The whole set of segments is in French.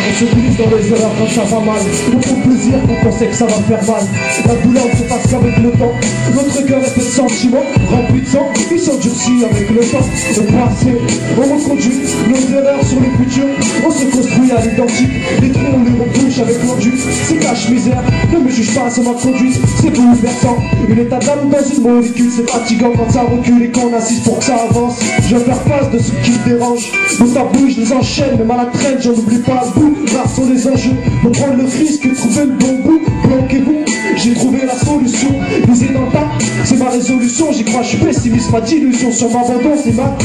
On se glisse dans les erreurs quand ça va mal. Beaucoup de plaisir quand on sait que ça va faire mal. La douleur ne se passe qu'avec le temps. Notre cœur est fait de sentiments remplis de sang. Ils s'endurcit avec le temps. Le passé, on reconduit nos erreurs sur le futur. On se construit à l'identique. Les trous on les rebouche avec l'enduit. C'est cache misère, ne me juge pas sur ma conduite. C'est bouleversant, une état d'âme dans une molécule. C'est fatigant quand ça recule et qu'on insiste pour que ça avance. Je vais faire face de ce qui me dérange. Nos tabous je les enchaîne, même à la traîne j'en oublie pas le bout. Rares sont les enjeux, pour prendre le risque et trouver le bon bout. Bloquez-vous, j'ai trouvé la solution. Lisez dans le tas, c'est ma résolution. J'y crois, je suis pessimiste, pas d'illusion. Sur ma abandon, c'est ma...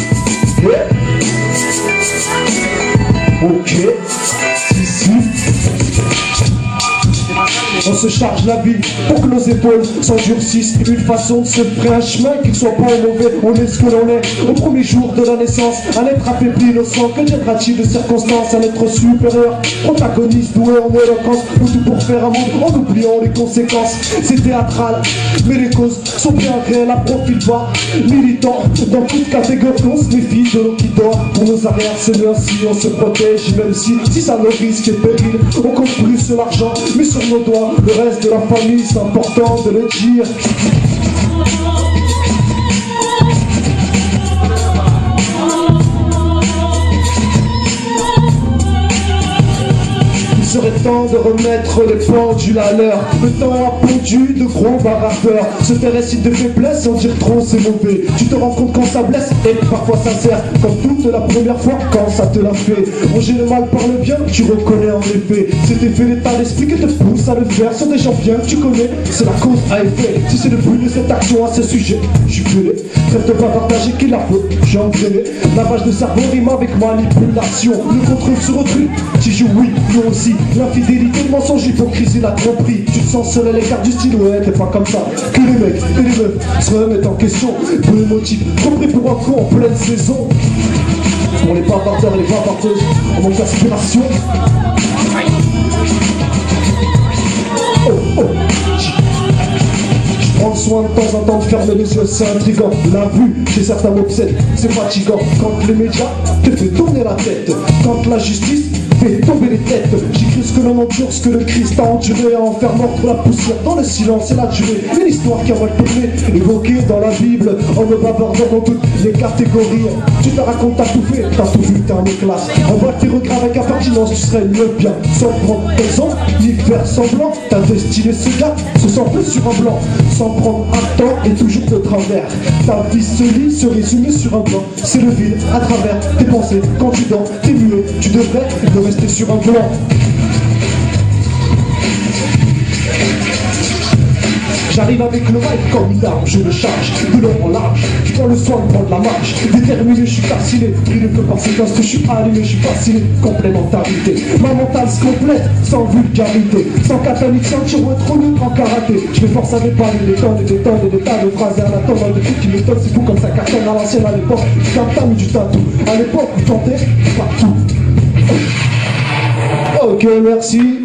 Ok, si. On se charge la vie pour que nos épaules s'endurcissent. Une façon de se frayer un chemin, qu'il soit bon ou mauvais, on est ce que l'on est. Au premier jour de la naissance, un être affaibli, innocent, que dirait-il de circonstances? Un être supérieur, protagoniste, doué en éloquence, ou tout pour faire un monde en oubliant les conséquences. C'est théâtral, mais les causes sont bien réelles à profil bas. Militants, dans toute catégorie, on se méfie de l'eau qui dort. Pour nos arrières, c'est mieux ainsi, on se protège, même si ça nous risque et péril. On compte plus sur l'argent, mais sur nos doigts. Le reste de la famille, c'est important de le dire. Il serait temps de remettre les pendules à l'heure. Le temps a pondu de gros barateurs. Se taire est signe de faiblesse, en dire trop c'est mauvais. Tu te rends compte quand ça blesse et parfois sincère. Comme toute la première fois quand ça te l'a fait. Ronger le mal par le bien, tu reconnais en effet. Cet effet d'état d'esprit qui te pousse à le faire. Sont des gens bien que tu connais, c'est la cause à effet. Si c'est le but de cette action à ce sujet, je suis pelé. Trêve de pas partager qu'il la faut, j'ai entraîné. Lavage de cerveau rime avec manipulation. Le contrôle sur autrui, tu joues oui, nous aussi. L'infidélité, le mensonge, l'hypocrisie, la tromperie. Tu te sens seul à l'écart du style, ouais, t'es pas comme ça. Que les mecs et les meufs se remettent en question. Pour les motifs, trop pris pour un con en pleine saison. Pour les bavardeurs et les bavardeuses, on manque d'inspiration. Prendre soin de temps en temps de fermer les yeux, c'est intriguant. La vue, chez certains m'obsède, c'est fatigant. Quand les médias te fait tourner la tête, quand la justice fait tomber les têtes. J'écris ce que l'on endure, ce que le Christ a enduré, à en faire mordre la poussière dans le silence et la durée. Une histoire qui a mal tourné, évoquée dans la Bible, en me bavardant dans toutes les catégories. Tu te racontes, t'as tout fait, t'as tout vu, t'es un classe. En bas tes regrets avec impertinence, tu serais le bien. Sans prendre exemple, ni faire semblant. Ta destinée se gâte, se sent plus sur un blanc. Sans prendre un temps et toujours de travers. Ta vie se lit, se résume sur un blanc. C'est le vide à travers tes pensées. Quand tu dors, t'es muet, tu devrais ne rester sur un blanc. J'arrive avec le mic comme une arme, je le charge de long en large. Je prends le soin de prendre la marche. Déterminé, je suis fasciné. Brille que par séquence que je suis allumé, je suis fasciné. Complémentarité, ma mentale se complète, sans vulgarité. Sans catalyse, sans tir ou être neutre en karaté. Je fais force à dépanner des tonnes et des tonnes et des tas de phrases. Et à la tonne de trucs qui m'étonnent, c'est fou comme ça cartonne à l'ancienne à l'époque. T'as mis du tatou. À l'époque, vous tentez partout. Ok, merci.